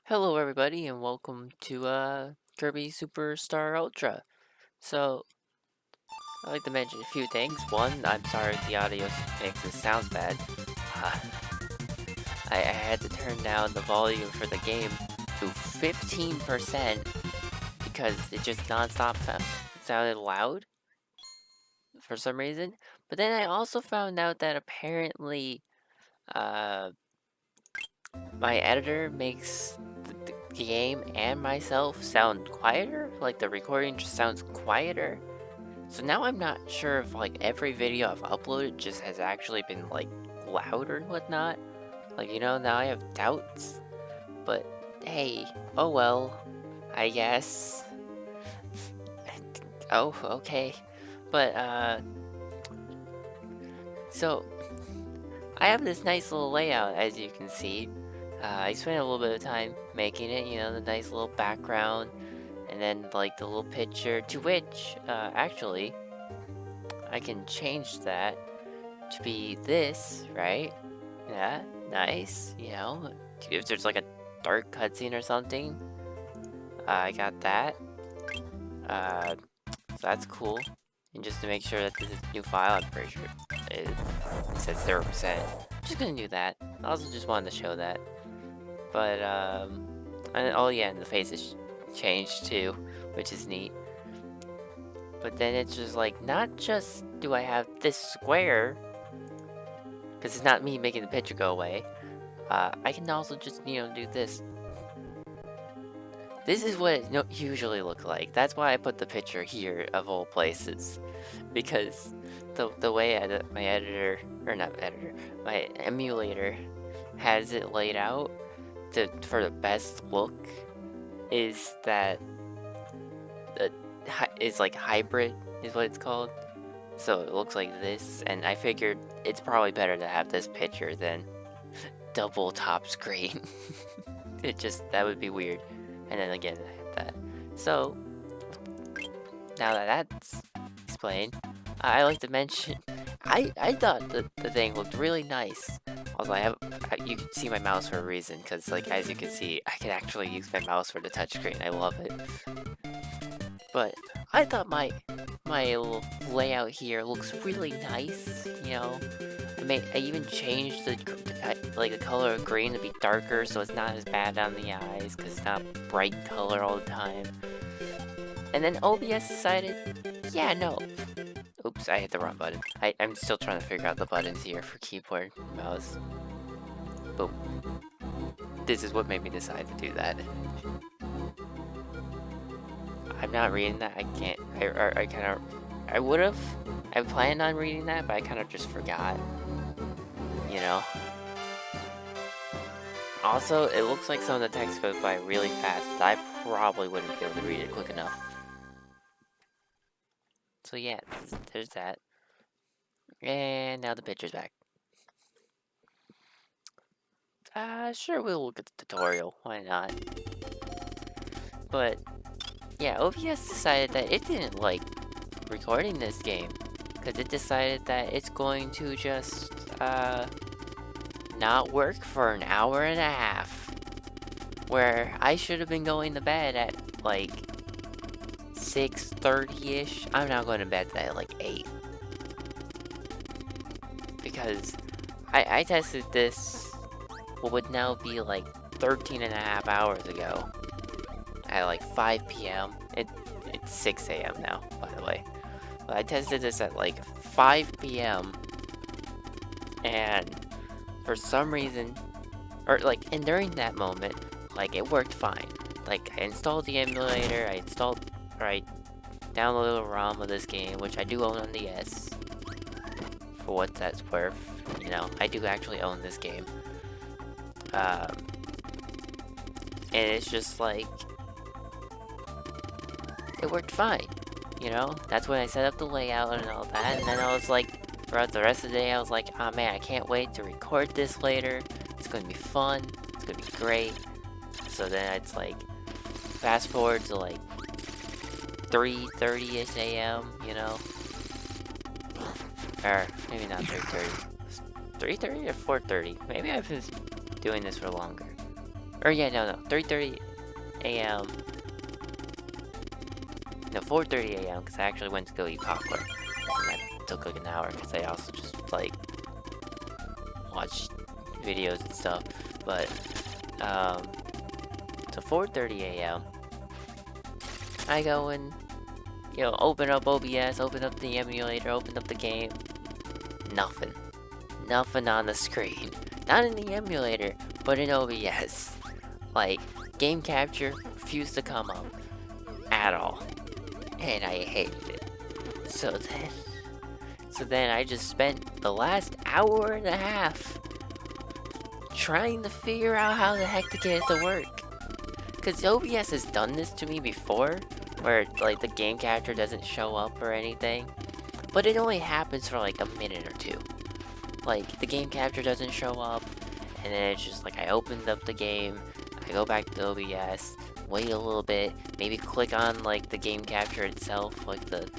Hello everybody and welcome to Kirby Superstar Ultra. So, I'd like to mention a few things. One, I'm sorry the audio mix sounds bad. Uh, I had to turn down the volume for the game to 15% because it just non-stop sounded loud for some reason. But then I also found out that apparently uh, my editor makes the game and myself sound quieter. Like the recording just sounds quieter. So now I'm not sure if like every video I've uploaded just has actually been like louder and whatnot. Like, now I have doubts. But hey, oh well, I guess. Oh, okay. But so I have this nice little layout as you can see. I spent a little bit of time making it, the nice little background, and then like the little picture, to which, actually, I can change that to be this, right? Yeah, nice, if there's like a dark cutscene or something, I got that. So that's cool. And just to make sure that this is a new file, I'm pretty sure it says 0%. Just gonna do that. I also just wanted to show that. But, and, oh yeah, and the face is changed too, which is neat. But then it's just like, not just do I have this square, because it's not me making the picture go away. I can also just, do this. This is what it usually looks like. That's why I put the picture here of all places. Because the way my editor, or not editor, my emulator has it laid out for the best look is that it's like hybrid is what it's called. So it looks like this, and I figured it's probably better to have this picture than double top screen. That would be weird. And then again, I have that. So, now that that's explained, I like to mention, I thought the thing looked really nice. Also, you can see my mouse for a reason, because like, as you can see, I can actually use my mouse for the touchscreen. I love it. But I thought my little layout here looks really nice, I even changed the color of green to be darker so it's not as bad on the eyes because it's not bright color all the time. And then OBS decided, yeah, no. Oops, I hit the wrong button. I'm still trying to figure out the buttons here for keyboard and mouse. Boom. This is what made me decide to do that. I'm not reading that. I can't. I would have. I planned on reading that, but I kind of just forgot. Also, it looks like some of the text goes by really fast. I probably wouldn't be able to read it quick enough. So yeah, there's that. And now the picture's back. Sure, we'll look at the tutorial. Why not? But yeah, OBS decided that it didn't like recording this game, because it decided that it's going to just not work for an hour and a half, where I should have been going to bed at like 6:30ish. I'm now going to bed at like 8, because I tested this what would now be like 13 and a half hours ago at like 5 p.m. It's 6 a.m. now, by the way. But I tested this at like 5 p.m. and for some reason, and during that moment, like, it worked fine. Like, I installed the emulator, I downloaded the ROM of this game, which I do own on the S. For what that's worth, I do actually own this game. And it's just like, it worked fine, That's when I set up the layout and all that, and then I was like, throughout the rest of the day, I was like, oh man, I can't wait to record this later. It's gonna be fun. It's gonna be great. So then it's like, fast forward to like 3:30ish a.m., Or maybe not 3:30. 3:30 or 4:30? Maybe I've been doing this for longer. Or yeah, no, 3:30 a.m. No, 4:30 a.m. because I actually went to go eat popcorn. And that took like an hour because I also just like watched videos and stuff. But so 4:30 a.m. I go and open up OBS, open up the emulator, open up the game. Nothing. Nothing on the screen. Not in the emulator, but in OBS. Like, game capture refused to come up at all. And I hated it. So then I just spent the last hour and a half trying to figure out how the heck to get it to work. Because OBS has done this to me before, where like the game capture doesn't show up or anything. But it only happens for like a minute or two. Like, the game capture doesn't show up, and then it's just like I opened up the game, I go back to OBS, wait a little bit, maybe click on like the game capture itself, like the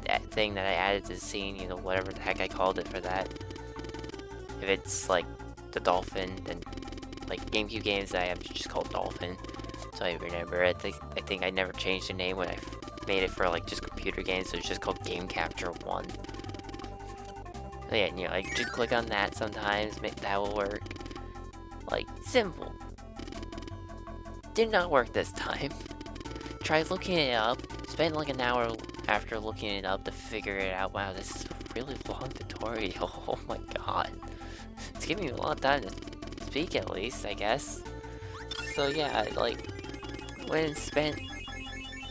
that thing that I added to the scene, whatever the heck I called it for that. If it's like the dolphin, then like GameCube games that I have just called Dolphin. So I remember, I think I never changed the name when I made it for like just computer games, so it's just called Game Capture 1. So yeah, I just click on that sometimes, that will work. Like, simple. Did not work this time. Tried looking it up, spent like an hour after looking it up to figure it out. Wow, this is a really long tutorial. Oh my god. It's giving me a long time to speak at least, I guess. So yeah, I like went and spent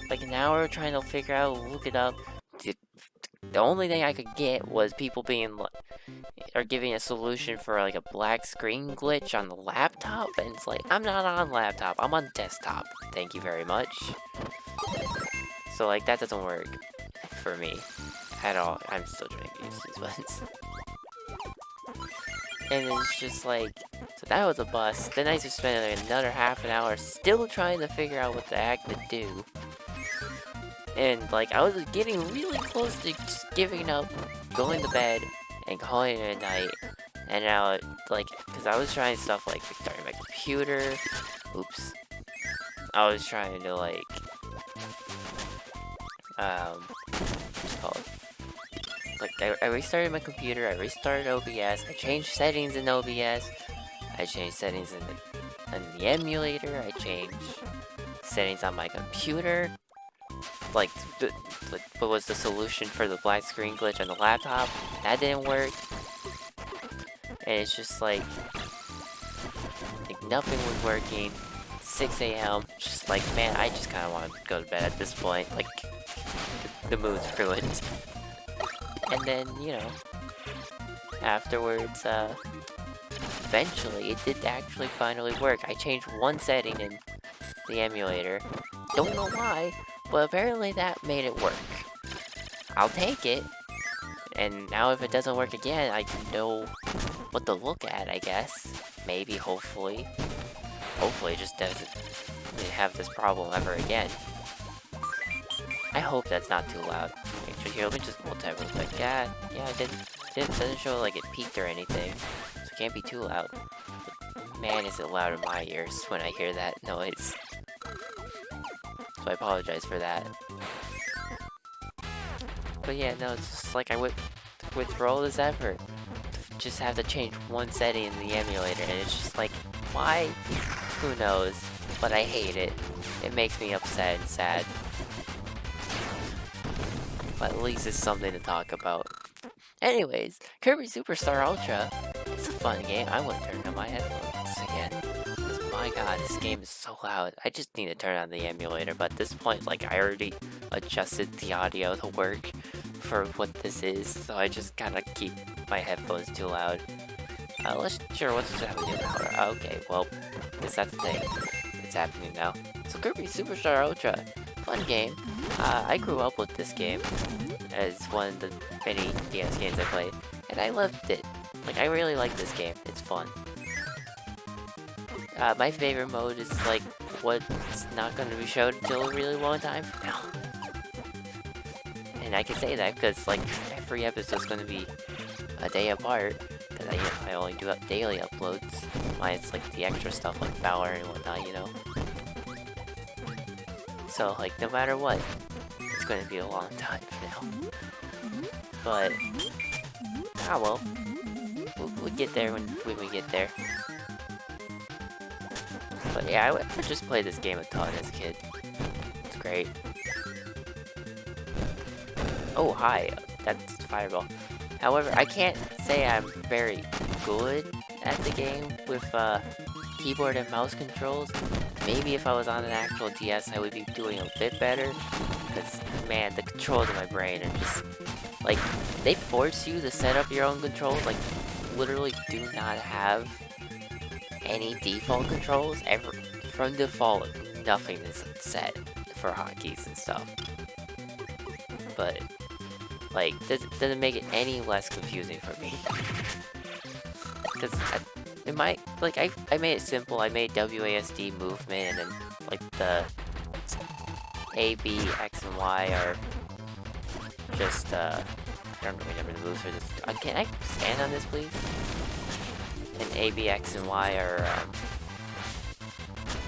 like an hour trying to figure out, look it up. The only thing I could get was people being or giving a solution for like a black screen glitch on the laptop, and it's like, I'm not on laptop, I'm on desktop. Thank you very much. So like that doesn't work for me at all. I'm still trying to use these buttons. And it's just like, so that was a bust. Then I just spent like another half an hour still trying to figure out what the heck to do. And like I was getting really close to just giving up, going to bed, and calling it a night. And now, like, because I was trying stuff like restarting my computer. Oops. I was trying to like, what's it called? Like I restarted my computer. I restarted OBS. I changed settings in OBS. I changed settings in the emulator. I changed settings on my computer. Like, what was the solution for the black screen glitch on the laptop? That didn't work. And it's just like nothing was working. 6 a.m. Just like, man, I just kind of want to go to bed at this point. Like, the mood's ruined. And then, afterwards, eventually, it did actually finally work. I changed one setting in the emulator. Don't know why, but apparently that made it work. I'll take it. And now if it doesn't work again, I know what to look at, I guess. Maybe, hopefully. Hopefully it just doesn't have this problem ever again. I hope that's not too loud. Actually, here, let me just multi real quick. Yeah, it doesn't show like it peaked or anything. So it can't be too loud. But man, is it loud in my ears when I hear that noise. So I apologize for that. But yeah, no, it's just like I went through all this effort to just have to change one setting in the emulator, and it's just like, why? Who knows? But I hate it. It makes me upset and sad. But at least it's something to talk about. Anyways, Kirby Superstar Ultra. It's a fun game. I want to turn on my headphones again. My god, this game is so loud. I just need to turn on the emulator, but at this point, like, I already adjusted the audio to work for what this is, so I just gotta keep my headphones too loud. What's happening now? Okay, well, guess that's the thing. It's happening now. So Kirby Superstar Ultra, fun game. I grew up with this game as one of the many DS games I played, and I loved it. Like, I really like this game. It's fun. My favorite mode is like what's not going to be shown until a really long time from now. And I can say that because like every episode's going to be a day apart, because I I only do daily uploads. Mine's like the extra stuff like Valor and whatnot, you know? So, like, no matter what, it's gonna be a long time now. But, well. We'll get there when we get there. But yeah, I would just play this game a ton as a kid. It's great. Oh, hi. That's Fireball. However, I can't say I'm very good at the game with keyboard and mouse controls. Maybe if I was on an actual DS, I would be doing a bit better. Because, man, the controls in my brain are just... Like, they force you to set up your own controls. Like, literally do not have any default controls. From default, nothing is set for hotkeys and stuff. But, like, doesn't make it any less confusing for me. Because it might, like, I made it simple. I made WASD movement, and then, like, the A, B, X, and Y are just, I don't remember the moves for this. Can I stand on this, please? And A, B, X, and Y are,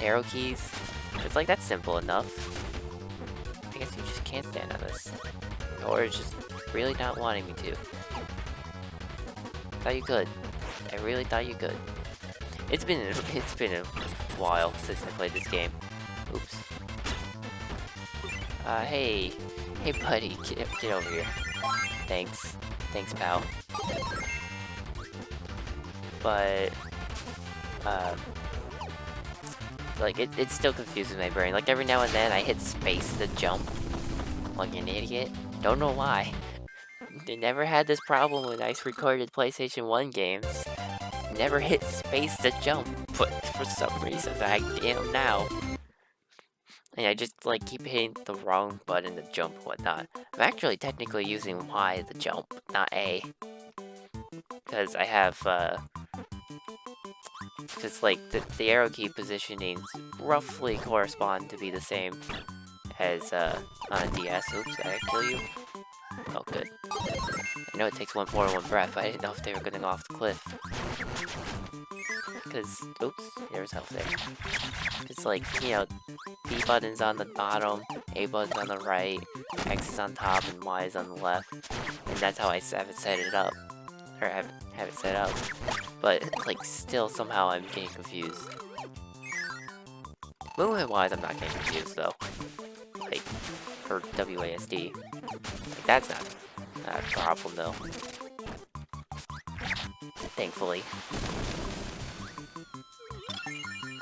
arrow keys. It's like, that's simple enough. I guess you just can't stand on this. Or it's just really not wanting me to. Thought you could. I really thought you could. It's been a while since I played this game. Oops. Hey buddy, get over here. Thanks, pal. But like it still confuses my brain. Like every now and then I hit space to jump, like an idiot. Don't know why. They never had this problem when I recorded PlayStation 1 games. Never hit space to jump, but for some reason I am now. And I just like keep hitting the wrong button to jump and whatnot. I'm actually technically using Y to jump, not A. Because I have, because like the arrow key positionings roughly correspond to be the same as on a DS. Oops, did I kill you? Oh, good. I know it takes one breath, but I didn't know if they were gonna go off the cliff. Because, oops, there's health there. It's like, you know, B button's on the bottom, A button's on the right, X is on top, and Y is on the left. And that's how I have it set it up. Or have it set up. But, like, still somehow I'm getting confused. Movement-wise, I'm not getting confused, though. Like, for WASD. Like, that's not a problem, though. Thankfully.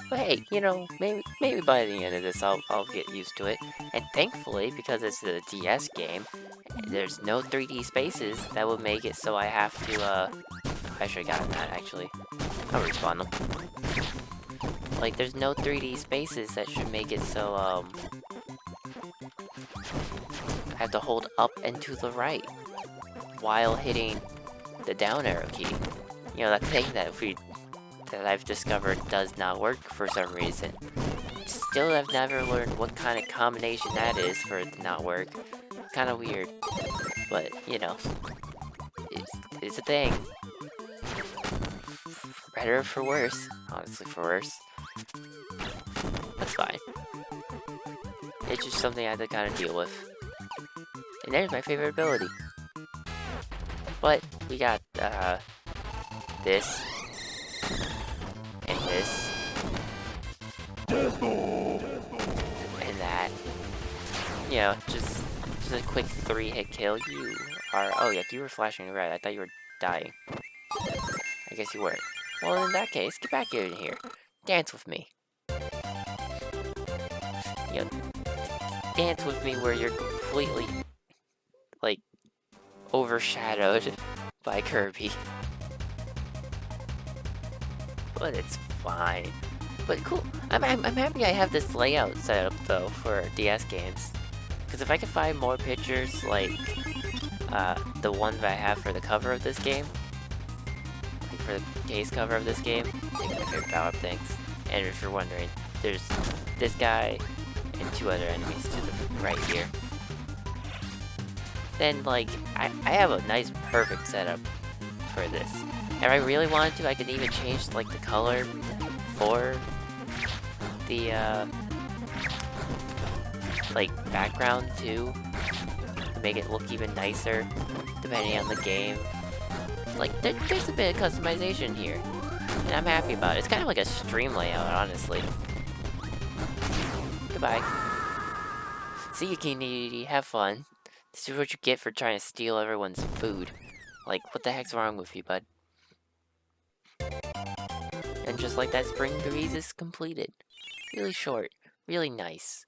But hey, you know, maybe by the end of this I'll get used to it. And thankfully, because it's a DS game, there's no 3D spaces that would make it so I have to, I should have gotten that, actually. I'll respawn them. Like, there's no 3D spaces that should make it so, I have to hold up and to the right while hitting the down arrow key. You know, that thing that I've discovered does not work for some reason. Still, I've never learned what kind of combination that is for it to not work. Kind of weird, but you know, it's a thing. For better or for worse, honestly, for worse. That's fine. It's just something I have to kind of deal with. And there's my favorite ability. But we got this. And this. And that. You know, just a quick 3-hit kill. You are... Oh, yeah, you were flashing red. I thought you were dying. I guess you weren't. Well, in that case, get back in here. Dance with me. You know, dance with me where you're completely, like, overshadowed by Kirby. But it's fine. But cool. I'm happy I have this layout set up though for DS games. Because if I could find more pictures like the one that I have for the cover of this game, like for the case cover of this game, like my favorite power-up things. And if you're wondering, there's this guy and 2 other enemies to the right here. Then like I have a nice perfect setup for this. If I really wanted to, I could even change like the color for the like background too, to make it look even nicer, depending on the game. Like there's a bit of customization here, and I'm happy about it. It's kind of like a stream layout, honestly. Goodbye. See you, community. Have fun. This is what you get for trying to steal everyone's food. Like, what the heck's wrong with you, bud? And just like that, Spring Breeze is completed. Really short. Really nice.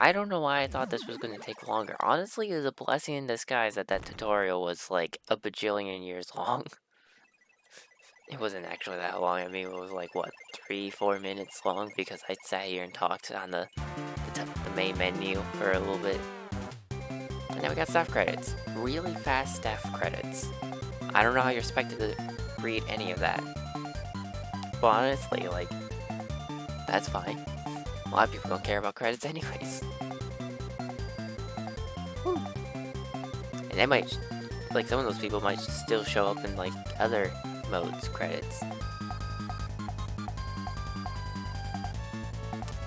I don't know why I thought this was going to take longer. Honestly, it was a blessing in disguise that that tutorial was like a bajillion years long. It wasn't actually that long. I mean, it was like, what, 3-4 minutes long? Because I sat here and talked on the main menu for a little bit. And now we got staff credits. Really fast staff credits. I don't know how you're expected to read any of that. But honestly, like, that's fine. A lot of people don't care about credits anyways. Woo. And they might, like, some of those people might still show up in, like, other modes credits.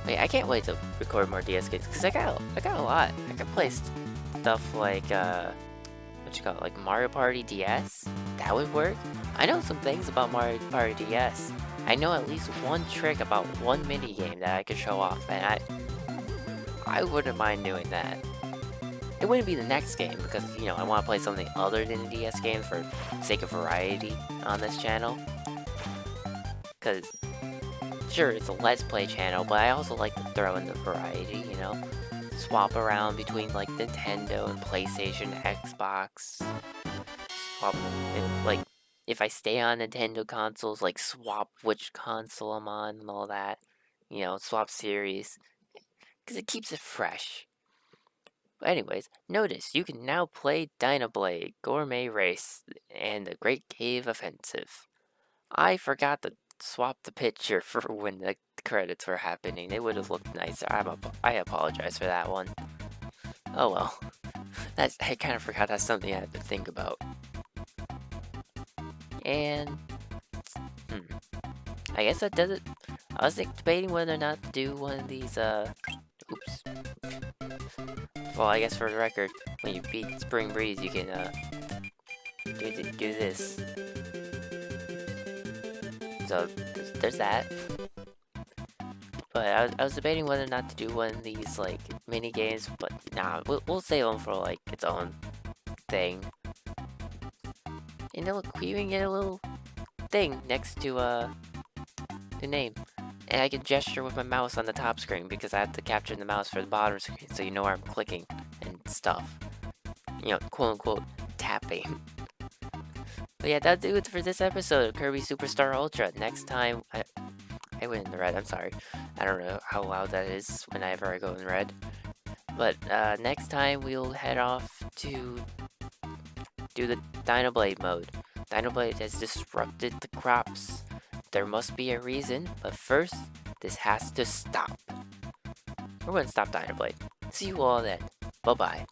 Wait, I can't wait to record more DS games, because I got a lot. I can play stuff like, what you call it, like Mario Party DS? That would work. I know some things about Mario Party DS. I know at least one trick about one minigame that I could show off, and I wouldn't mind doing that. It wouldn't be the next game, because, you know, I want to play something other than the DS game for sake of variety on this channel. Because, sure, it's a Let's Play channel, but I also like to throw in the variety, you know? Swap around between, like, Nintendo and PlayStation, Xbox. Swap, like, if I stay on Nintendo consoles, like, swap which console I'm on and all that. You know, swap series. Because it keeps it fresh. But anyways, notice you can now play Dynablade, Gourmet Race, and the Great Cave Offensive. I forgot to swap the picture for when the credits were happening. It would have looked nicer. I apologize for that one. Oh well. I kind of forgot that's something I had to think about. And I guess that does it. I was debating whether or not to do one of these oops. Well, I guess for the record, when you beat Spring Breeze, you can do this. So there's that. But I was debating whether or not to do one of these like mini games, but nah, we'll save them for like its own thing. And look, we even get a little thing next to the name, and I can gesture with my mouse on the top screen because I have to capture the mouse for the bottom screen, so you know where I'm clicking and stuff. You know, quote unquote tapping. But yeah, that'll do it for this episode of Kirby Superstar Ultra. Next time, I went in the red. I'm sorry. I don't know how loud that is whenever I go in red. But next time we'll head off to do the Dynablade mode. Dynablade has disrupted the crops. There must be a reason, but first, this has to stop. We're going to stop Dynablade. See you all then. Bye-bye.